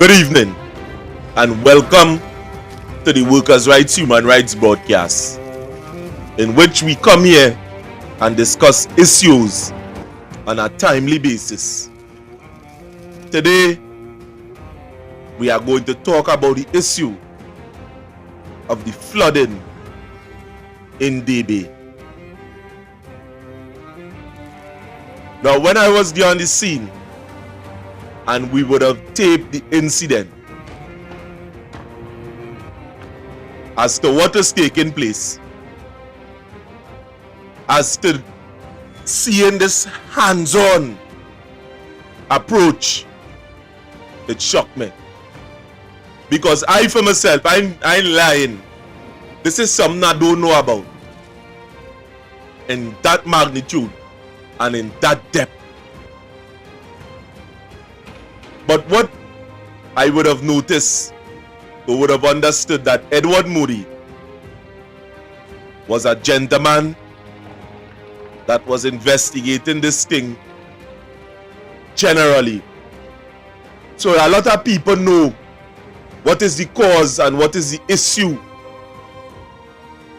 Good evening and welcome to the Workers' Rights Human Rights broadcast, in which we come here and discuss issues on a timely basis. Today, we are going to talk about the issue of the flooding in Debe. Now, when I was there on the scene and we would have taped the incident as to what is taking place, as to seeing this hands-on approach, it shocked me. Because I for myself, I ain't lying. This is something I don't know about in that magnitude and in that depth. But what I would have noticed, or would have understood, that Edward Moody was a gentleman that was investigating this thing generally. So a lot of people know what is the cause and what is the issue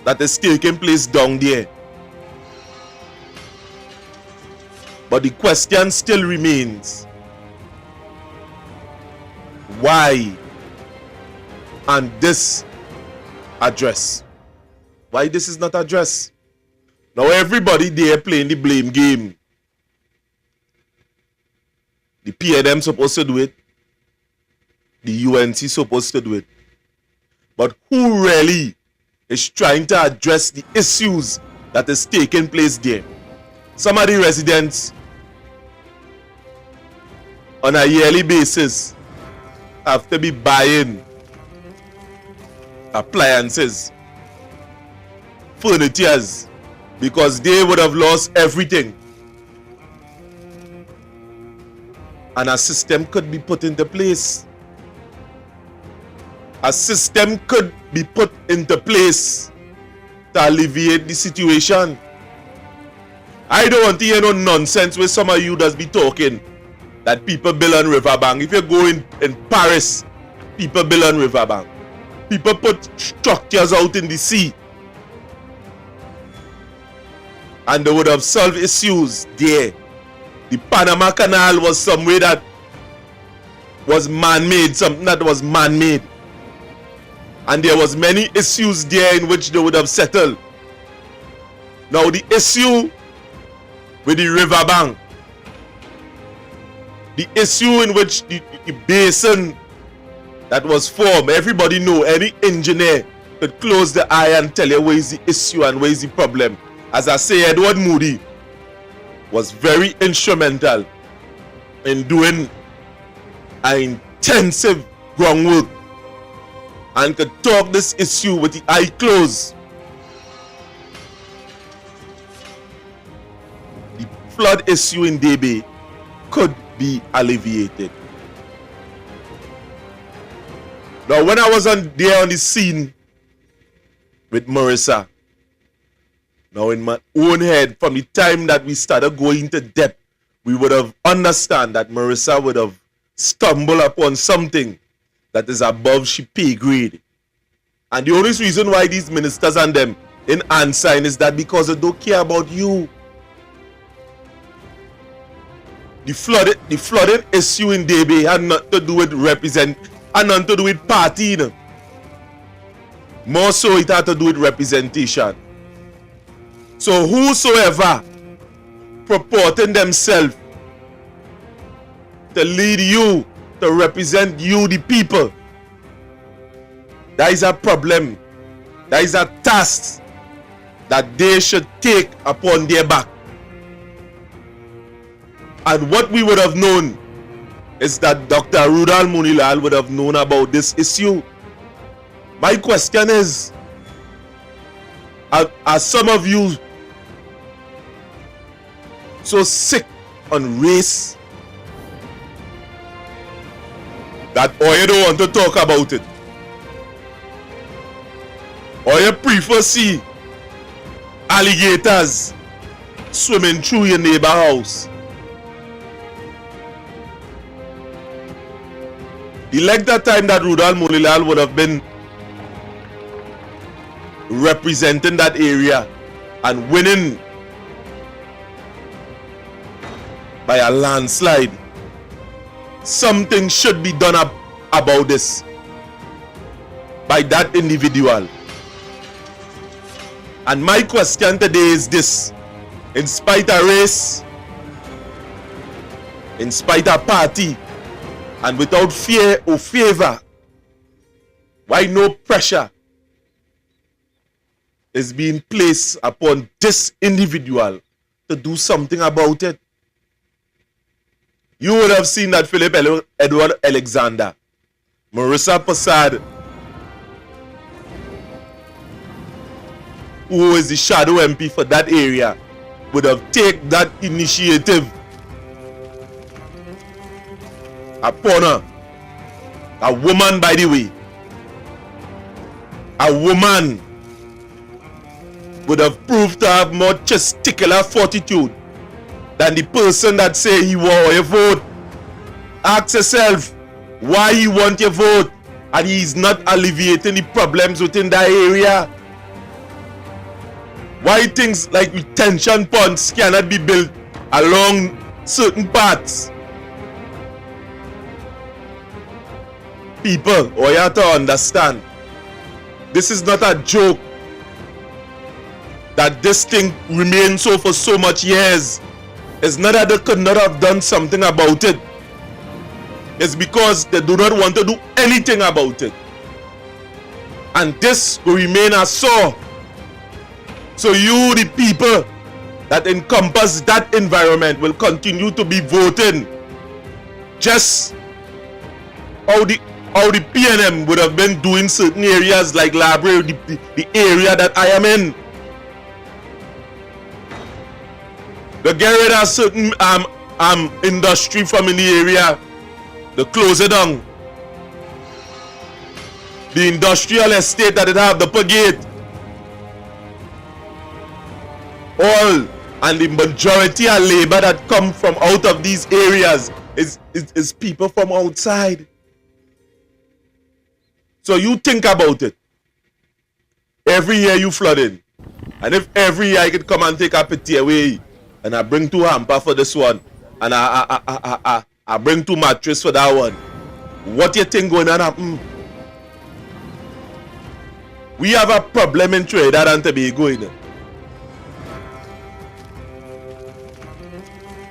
that is taking place down there. But the question still remains, why and this address? Why this is not addressed? Now everybody there playing the blame game. The PNM supposed to do it. The UNC supposed to do it. But who really is trying to address the issues that is taking place there? Some of the residents on a yearly basis have to be buying appliances, furnitures, because they would have lost everything. And a system could be put into place. A system could be put into place to alleviate the situation. I don't want to hear no nonsense where some of you does be talking that people build on riverbank. If you go in Paris, people build on riverbank. People put structures out in the sea. And they would have solved issues there. The Panama Canal was somewhere that was man-made, something that was man-made. And there was many issues there in which they would have settled. Now the issue with the riverbank, the issue in which the basin that was formed, everybody know, any engineer could close the eye and tell you where is the issue and where is the problem. As I say, Edward Moody was very instrumental in doing an intensive groundwork and could talk this issue with the eye closed. The flood issue in Debe could be alleviated. Now, when I was there on the scene with Marissa, now in my own head, from the time that we started going to depth, we would have understand that Marissa would have stumbled upon something that is above she pay grade. And the only reason why these ministers and them in answering is that because they don't care about you. The flooding issue in Debe had nothing to do with and nothing to do with party, you know. More so it had to do with representation. So whosoever purporting themselves to lead you, to represent you, the people, that is a problem. That is a task that they should take upon their back. And what we would have known is that Dr. Roodal Munilal would have known about this issue. My question is, are some of you so sick on race that or you don't want to talk about it? Or you prefer see alligators swimming through your neighbor house? The length of time that Roodal Mulilal would have been representing that area and winning by a landslide, something should be done about this by that individual. And my question today is this: in spite of race, in spite of party, and without fear or favor, why no pressure is being placed upon this individual to do something about it? You would have seen that Philip Edward Alexander, Marissa Prasad, who is the shadow MP for that area, would have taken that initiative upon her. A woman, by the way. A woman would have proved to have more testicular fortitude than the person that say he want your vote. Ask yourself why he want your vote and he's not alleviating the problems within that area. Why things like retention ponds cannot be built along certain paths. People, you have to understand, this is not a joke that this thing remains so for so much years. It's not that they could not have done something about it. It's because they do not want to do anything about it. And this will remain a sore. So you, the people that encompass that environment, will continue to be voting just how the PNM would have been doing certain areas like Library, the area that I am in. They get rid of certain industry from in the area. They close it down. The industrial estate that it have, the Pagate. All and the majority of labor that come from out of these areas is people from outside. So you think about it. Every year you flooding. And if every year I could come and take a pity away, and I bring 2 hamper for this one, and I bring 2 mattress for that one, what you think going to happen? We have a problem in Trinidad and Tobago, you know.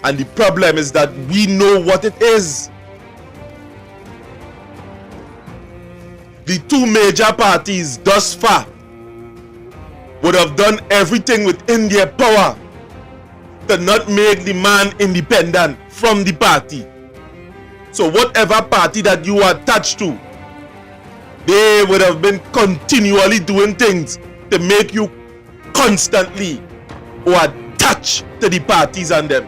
And the problem is that we know what it is. The 2 major parties thus far would have done everything within their power to not make the man independent from the party. So whatever party that you are attached to, they would have been continually doing things to make you constantly or attached to the parties and them.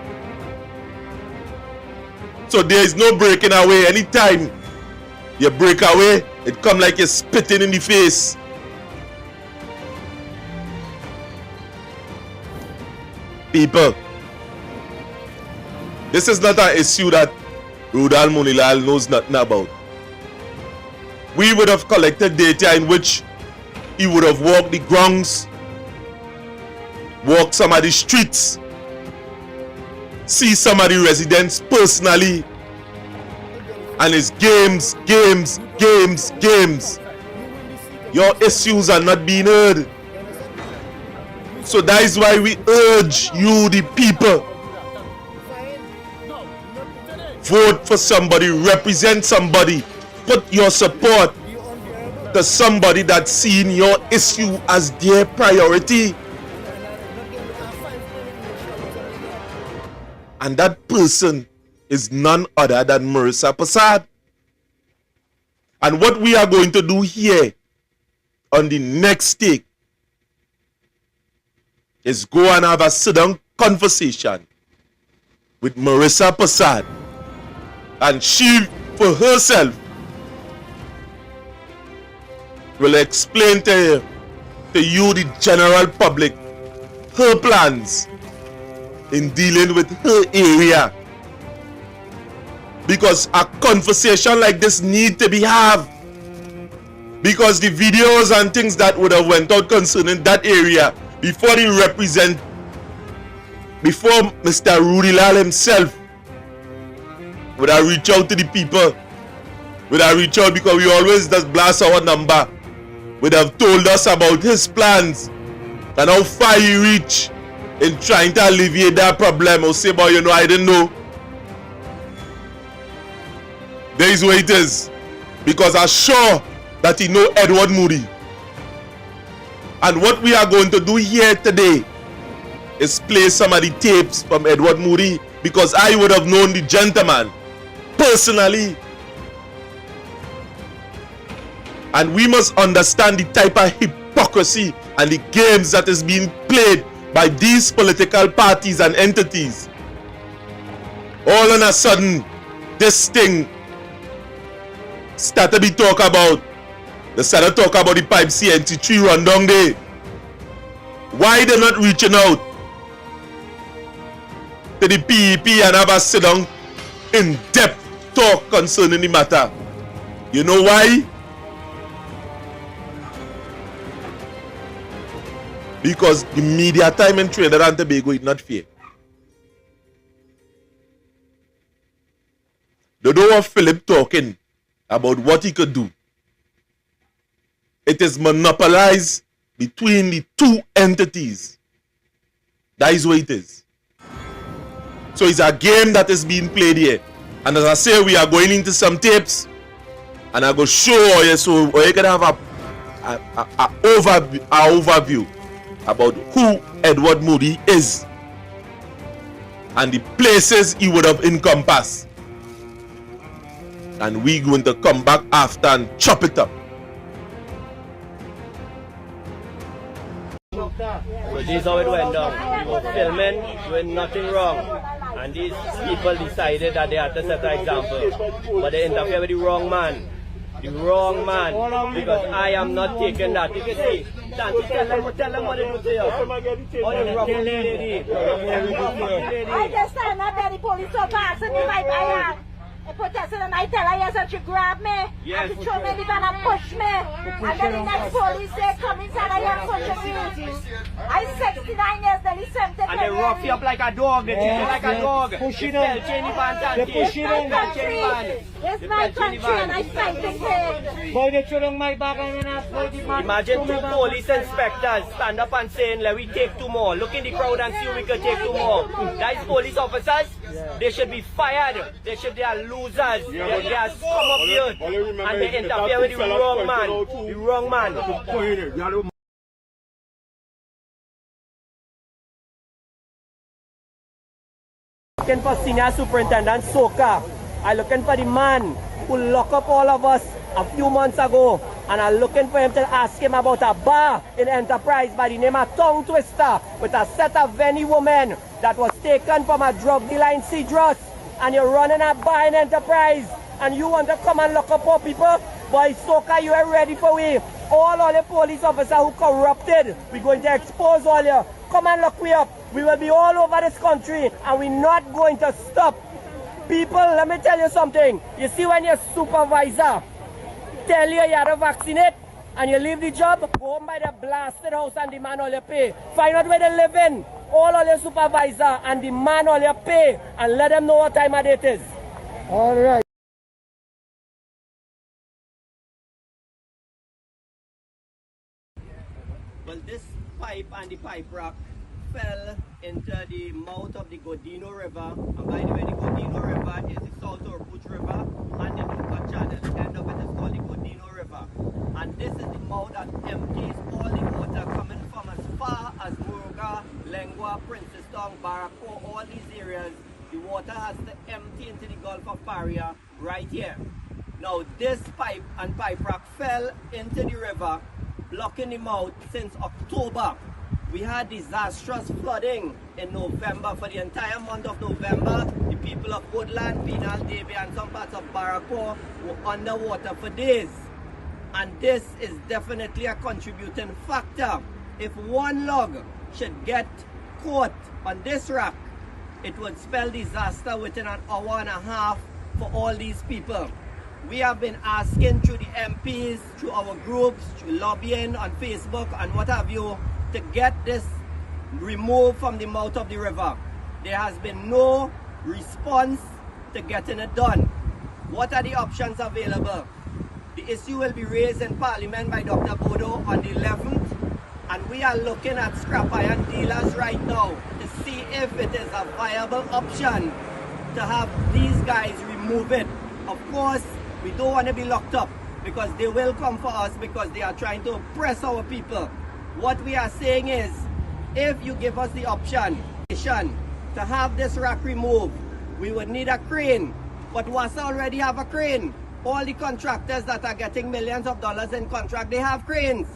So there is no breaking away. Anytime you break away, it come like you're spitting in the face. People, this is not an issue that Roodal Mulilal knows nothing about. We would have collected data in which he would have walked the grounds, walked some of the streets, see some of the residents personally, and it's games. Your issues are not being heard. So that is why we urge you, the people, vote for somebody, represent somebody, put your support to somebody that's seeing your issue as their priority. And that person is none other than Marissa Prasad. And what we are going to do here on the next take is go and have a sit-down conversation with Marissa Prasad. And she, for herself, will explain to you, the general public, her plans in dealing with her area. because a conversation like this need to be had. Because the videos and things that would have went out concerning that area before Mr. Roodal himself would have reached out to the people, would have reached out, because we always just blast our number, would have told us about his plans and how far he reached in trying to alleviate that problem. Or say, but you know, I didn't know. There is where it is. Because I'm sure that he know Edward Moody. And what we are going to do here today is play some of the tapes from Edward Moody, because I would have known the gentleman personally. And we must understand the type of hypocrisy and the games that is being played by these political parties and entities. All of a sudden, this thing start to be talk about. They started to talk about the pipe CNT3 run down there. Why they not reaching out to the PEP and have a sit down in depth talk concerning the matter? You know why? Because the media time in Trinidad and Tobago is not fair. They don't want Philip talking about what he could do. It is monopolized between the two entities. That is what it is. So it's a game that is being played here. And as I say, we are going into some tapes, and I go show you, so you can have a overview about who Edward Moody is and the places he would have encompassed. And we're going to come back after and chop it up. So this is how it went down. We were filming, doing nothing wrong. And these people decided that they had to set an example. But they interfere with the wrong man. The wrong man. Because I am not taking that. You can see, Santi, tell them what they do to you. Oh, the rough lady. I just stand up there, the police officer asking me like I am. I protested and I tell her yes, and she grabbed me. Yes. And she threw me the gun and pushed me. And then the next police they come inside and I am pushing me. I'm 69 years, they listen to me. And they rough you up like a dog. They treat you like a dog. Push it They in. chain you ban, Santi. They push it in. It's my country and I fight to save. Boy, they chulong my back and I boy, the man. Imagine two police inspectors stand up and saying, let we take two more. Look in the crowd and see if we can take two more. That is police officers. They should be fired. They are losers. They are scum of the earth. And they interfere with the wrong man. The wrong man. Looking for Senior Superintendent Soka. I'm looking for the man who locked up all of us a few months ago. And I'm looking for him to ask him about a bar in Enterprise by the name of Tongue Twister with a set of Venny women that was taken from a drug dealer in Cedros. And you're running a bar in Enterprise and you want to come and lock up all people? Boy, Soka, you are ready for we. All the police officers who corrupted, we're going to expose all you. Come and lock we up. We will be all over this country and we're not going to stop. People, let me tell you something. You see, when your supervisor tell you you have to vaccinate and you leave the job, go home by the blasted house and demand all your pay. Find out where they live in, all your supervisor, and demand all your pay and let them know what time of day it is. All right. Well, this pipe and the pipe rock fell into the mouth of the Godino River. And by the way, the Godino River is the South Orput River and the Luca Channel. The end of it is called the Godino River. And this is the mouth that empties all the water coming from as far as Muruga, Lengua, Princestown, Barako, all these areas. The water has to empty into the Gulf of Paria right here. Now this pipe and pipe rock fell into the river, blocking the mouth since October. We had disastrous flooding in November. For the entire month of November, the people of Woodland, Penal, Debe, and some parts of Barako were underwater for days. And this is definitely a contributing factor. If one log should get caught on this rock, it would spell disaster within an hour and a half for all these people. We have been asking through the MPs, through our groups, through lobbying on Facebook and what have you, to get this removed from the mouth of the river. There has been no response to getting it done. What are the options available? The issue will be raised in Parliament by Dr. Bodo on the 11th, and we are looking at scrap iron dealers right now to see if it is a viable option to have these guys remove it. Of course, we don't want to be locked up because they will come for us because they are trying to oppress our people. What we are saying is, if you give us the option to have this rack removed, we would need a crane. But Wassa already have a crane. All the contractors that are getting millions of dollars in contract, they have cranes.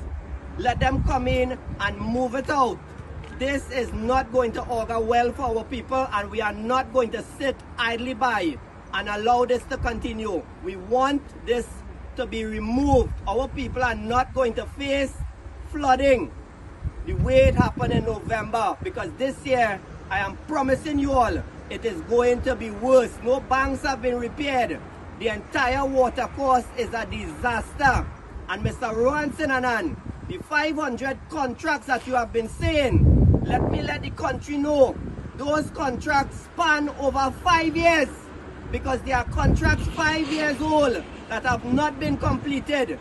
Let them come in and move it out. This is not going to augur well for our people, and we are not going to sit idly by and allow this to continue. We want this to be removed. Our people are not going to face flooding the way it happened in November, because this year, I am promising you all, it is going to be worse. No banks have been repaired. The entire water course is a disaster. And Mr. Rohan Sinanan, the 500 contracts that you have been saying, let me let the country know, those contracts span over 5 years, because they are contracts 5 years old that have not been completed.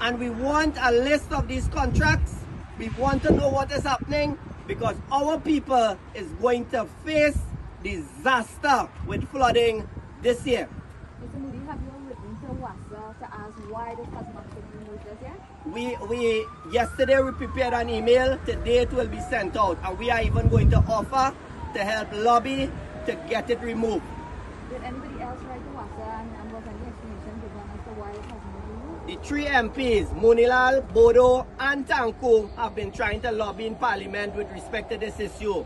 And we want a list of these contracts. We want to know what is happening, because our people is going to face disaster with flooding this year. Mr. Moody, have you written to Wassa to ask why this has not been removed as yet? Yesterday we prepared an email. Today it will be sent out, and we are even going to offer to help lobby to get it removed. Did anybody else write to Wassa and was any explanation given as to why it hasn't been removed? The 3 MPs, Munilal, Bodo and Tanku, have been trying to lobby in Parliament with respect to this issue.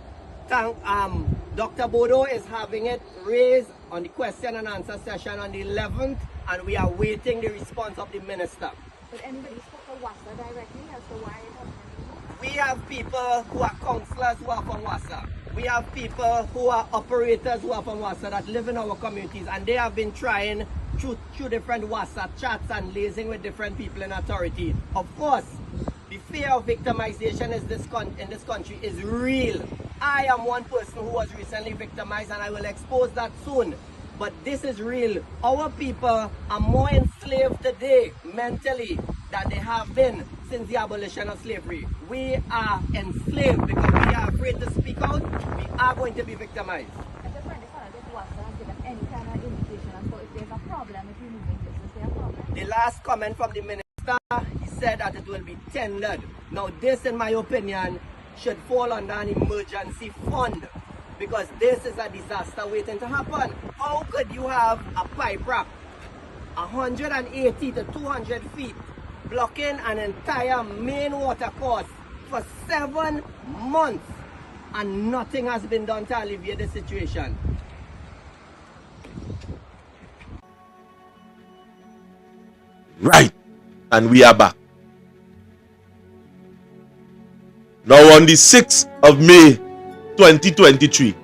Dr. Bodo is having it raised on the question and answer session on the 11th, and we are waiting the response of the minister. Did anybody spoke to Wassa directly as to why it hasn't been removed? We have people who are councillors who are from Wassa. We have people who are operators who are from Wassa that live in our communities, and they have been trying through different Wassa chats and liaising with different people in authority. Of course, the fear of victimization in this country is real. I am one person who was recently victimized, and I will expose that soon. But this is real. Our people are more enslaved today mentally than they have been since the abolition of slavery. We are enslaved because we are afraid to speak out. We are going to be victimized. I just want to find out if Wassa has given any kind of indication as to if there's a problem with removing this. Is there a problem? The last comment from the minister, he said that it will be tendered. Now this, in my opinion, should fall under an emergency fund, because this is a disaster waiting to happen. How could you have a pipe rack 180 to 200 feet blocking an entire main water course for 7 months and nothing has been done to alleviate the situation? Right. And we are back. Now on the 6th of May 2023,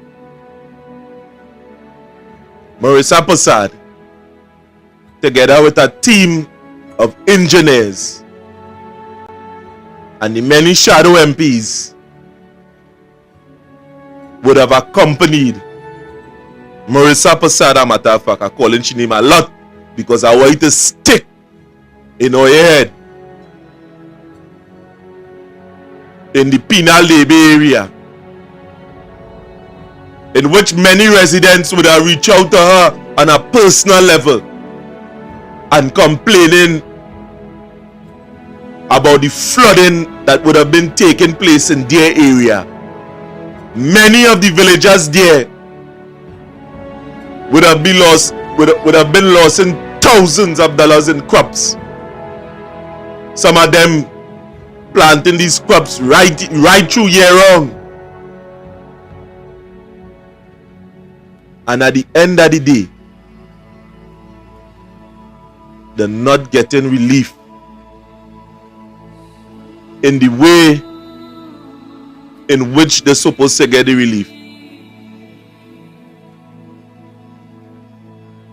Marissa Prasad, together with a team of engineers and the many shadow MPs, would have accompanied Marissa Prasad, a matter of fact, I call her name a lot because I want it to stick in our head. In the penal Debe area, in which many residents would have reached out to her on a personal level and complaining about the flooding that would have been taking place in their area. Many of the villagers there would have been lost in thousands of dollars in crops. Some of them planting these crops right through year round. And at the end of the day, they're not getting relief in the way in which they're supposed to get the relief.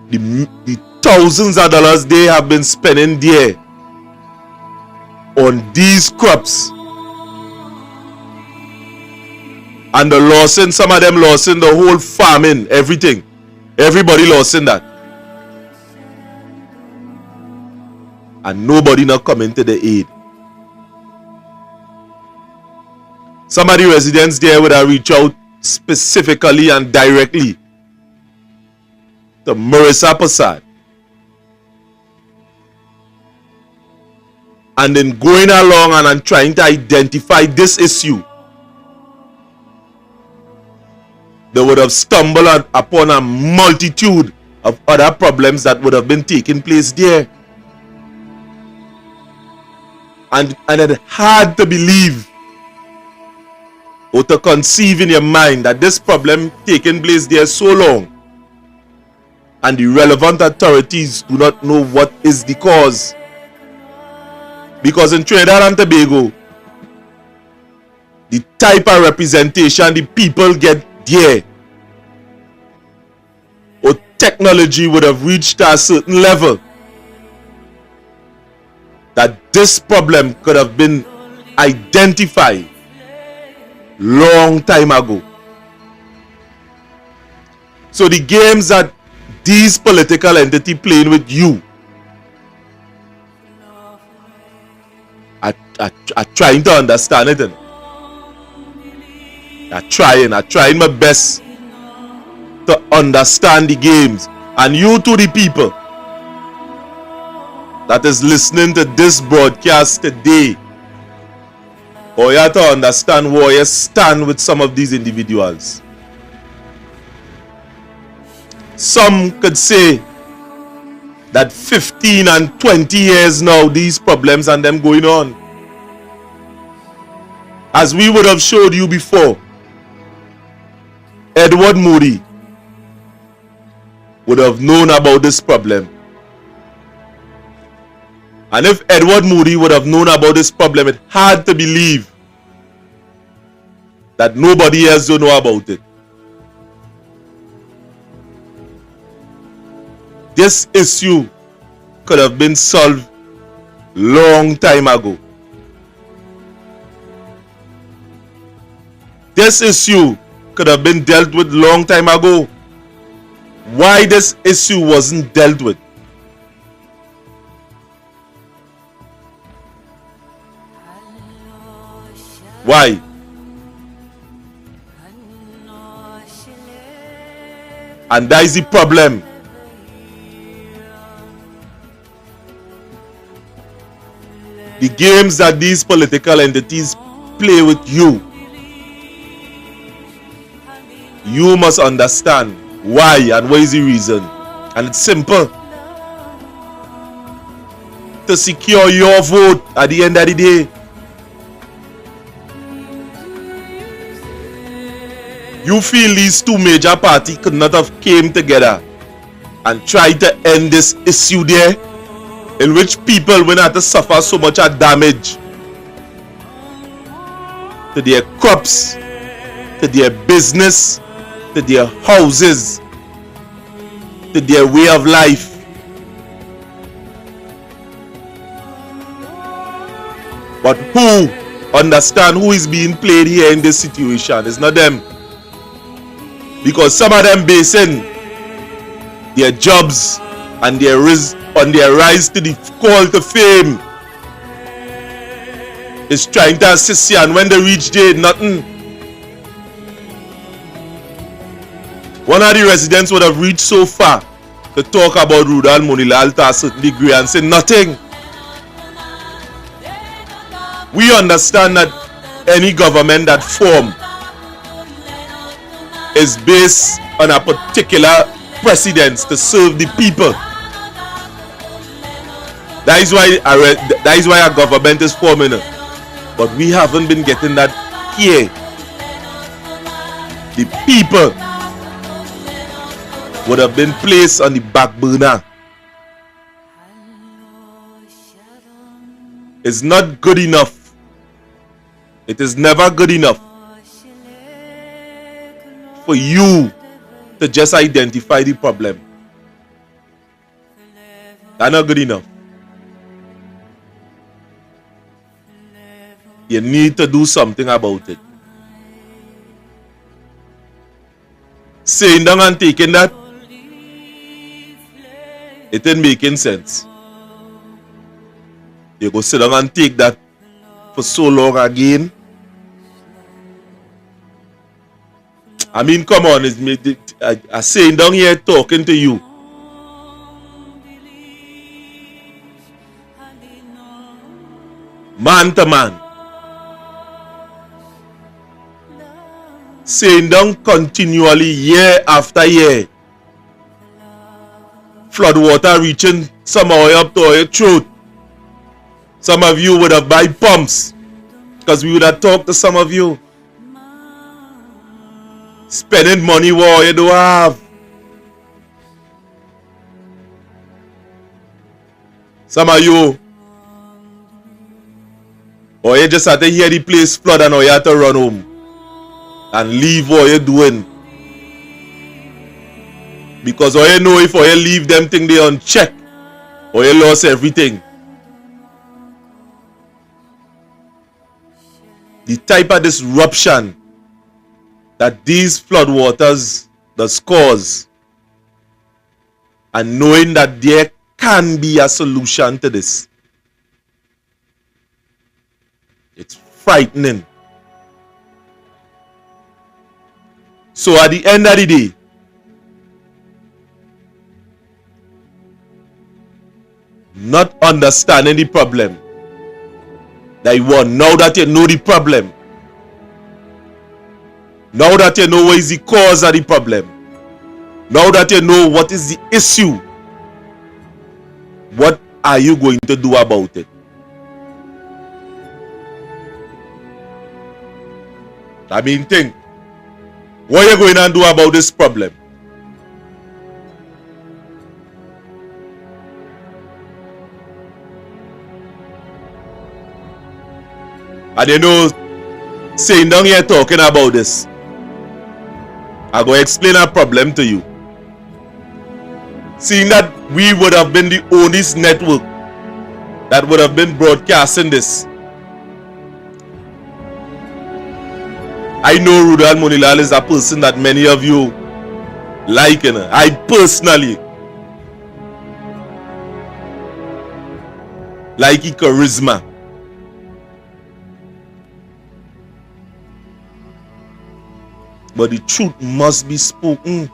the thousands of dollars they have been spending there on these crops, and the losing, some of them losing the whole farming, everything, everybody losing that, and nobody not coming to the aid. Some of the residents there would have reached out specifically and directly to Marissa Prasad, and then going along and trying to identify this issue, they would have stumbled upon a multitude of other problems that would have been taking place there. And it hard to believe or to conceive in your mind that this problem taking place there so long and the relevant authorities do not know what is the cause. Because in Trinidad and Tobago, the type of representation the people get there, or technology would have reached a certain level that this problem could have been identified long time ago. So the games that these political entities playing with you are trying to understand it. I'm trying my best to understand the games. And you to the people that is listening to this broadcast today, or you have to understand where you stand with some of these individuals. Some could say that 15 and 20 years now these problems and them going on. As we would have showed you before, Edward Moody would have known about this problem. And if Edward Moody would have known about this problem, it's hard to believe that nobody else don't know about it. This issue could have been solved long time ago. This issue could have been dealt with long time ago. Why this issue wasn't dealt with? Why? And that is the problem. The games that these political entities play with you, you must understand why and what is the reason. And it's simple. To secure your vote at the end of the day. You feel these two major parties could not have came together and tried to end this issue there, in which people will have to suffer so much damage to their crops, to their business, to their houses, to their way of life. But who understand who is being played here in this situation? It's not them. Because some of them basing their jobs and their rise to the call to fame is trying to assist you, and when they reach there, nothing. One of the residents would have reached so far to talk about Roodal Monilal to a certain degree and say nothing. We understand that any government that form is based on a particular precedence to serve the people. That is why a government is forming. But we haven't been getting that here. The people would have been placed on the back burner. It's not good enough. It is never good enough for you to just identify the problem. That's not good enough. You need to do something about it. Saying down and taking that, it ain't making sense. You go sit down and take that for so long again. I mean, come on, I'm saying down here talking to you. Man to man. Saying down continually year after year. Flood water reaching somehow up to your throat. Some of you would have buy pumps because we would have talked to some of you. Spending money where you don't have. Some of you, or you just had to hear the place flood and or you had to run home and leave what you're doing. Because all you know if or you leave them thing they unchecked or you lost everything. The type of disruption that these floodwaters does cause, and knowing that there can be a solution to this, it's frightening. So at the end of the day, not understanding the problem that you want, now that you know the problem, now that you know what is the cause of the problem, now that you know what is the issue, what are you going to do about it? I mean, think, what are you going to do about this problem? And you know, saying down here talking about this, I'm going to explain a problem to you. Seeing that we would have been the only network that would have been broadcasting this. I know Roodal Monilal is a person that many of you like. I personally like his charisma. But the truth must be spoken.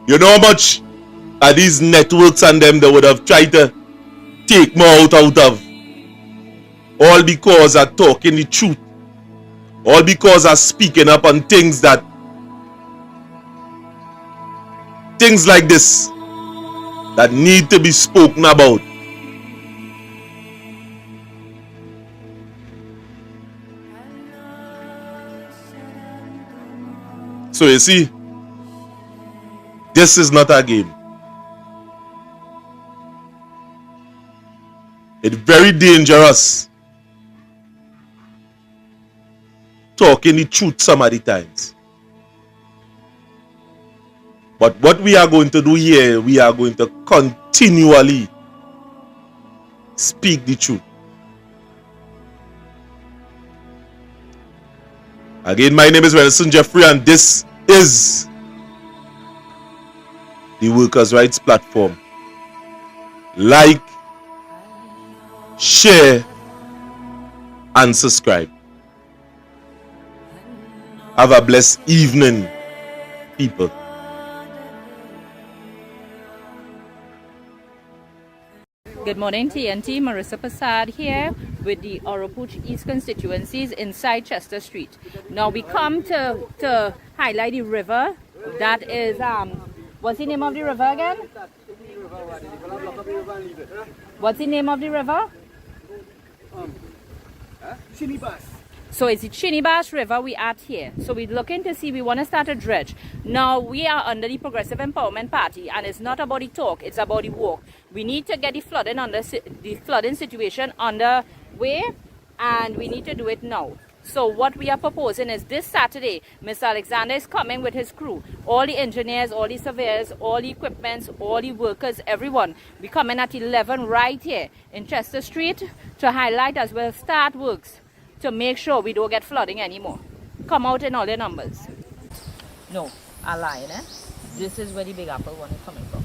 You know how much of these networks and them they would have tried to take more out of? All because of talking the truth. All because of speaking up on things like this that need to be spoken about. So you see, this is not a game. It's very dangerous talking the truth some of the times. But what we are going to do here, we are going to continually speak the truth. Again, my name is Wilson Jeffrey, and this is the Workers' Rights Platform. Like, share, and subscribe. Have a blessed evening, people. Good morning, TNT. Marissa Prasad here with the Oropuch East constituencies inside Chester Street. Now we come to highlight the river. That is, what's the name of the river again? What's the name of the river? Chinibas. So it's the Chinibas River we at here. So we're looking to see, we want to start a dredge. Now we are under the Progressive Empowerment Party, and it's not about the talk, it's about the walk. We need to get the flooding situation underway, and we need to do it now. So what we are proposing is this Saturday, Mr. Alexander is coming with his crew. All the engineers, all the surveyors, all the equipments, all the workers, everyone. We coming at 11 right here in Chester Street to highlight as well start works to make sure we don't get flooding anymore. Come out in all your numbers. No, I lying, eh? This is where the Big Apple one is coming from.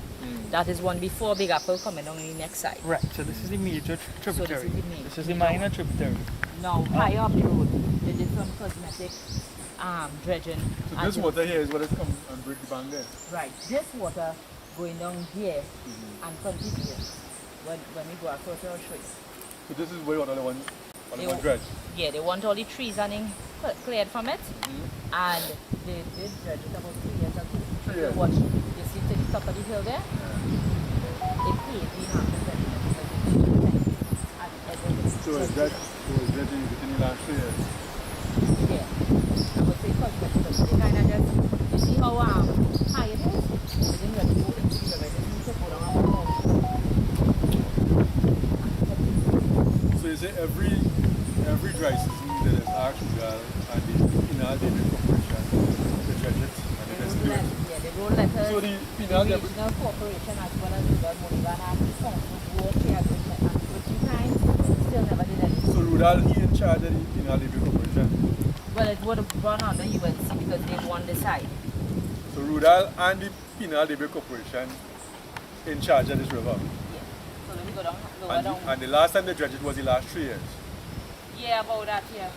That is one before Big Apple coming on the next side. Right, so this is the major tributary. this is the minor tributary. Now, higher up the road, they did some cosmetic dredging. So this water here is what has come and break the bank there. Right, this water going down here and continue. When we go across, I'll show you. So this is where all the one They on dredge. Yeah, they want all the trees and cleared from it. And they did dredge it about 3 years ago. 3 years. Watch, you see to the top of the hill there? It paid the half the dredging because they did it 10 years. And everything. So is dredging within the last 3 years. Yeah. I would say cosmetic. They kind of just, you see how high it is? They didn't really go into the river. They need to go down and down. So you say every dry season there is actually and the Pinal Debe Corporation to dredge it and it is doing. Yeah, they wrote letters. So the The Pinal Debe regional corporation as well as Roodal Monigan have responsible for work here and for 2 times still never did anything. So Roodal he in charge of the Pinal Debe Corporation. Well, it would have gone under UNC because they won the side. So Roodal and the Pinal Debe Corporation in charge of this river. Yeah. So let me go down, lower down. And the last time they dredged it was the last 3 years. Yeah, about that, yeah.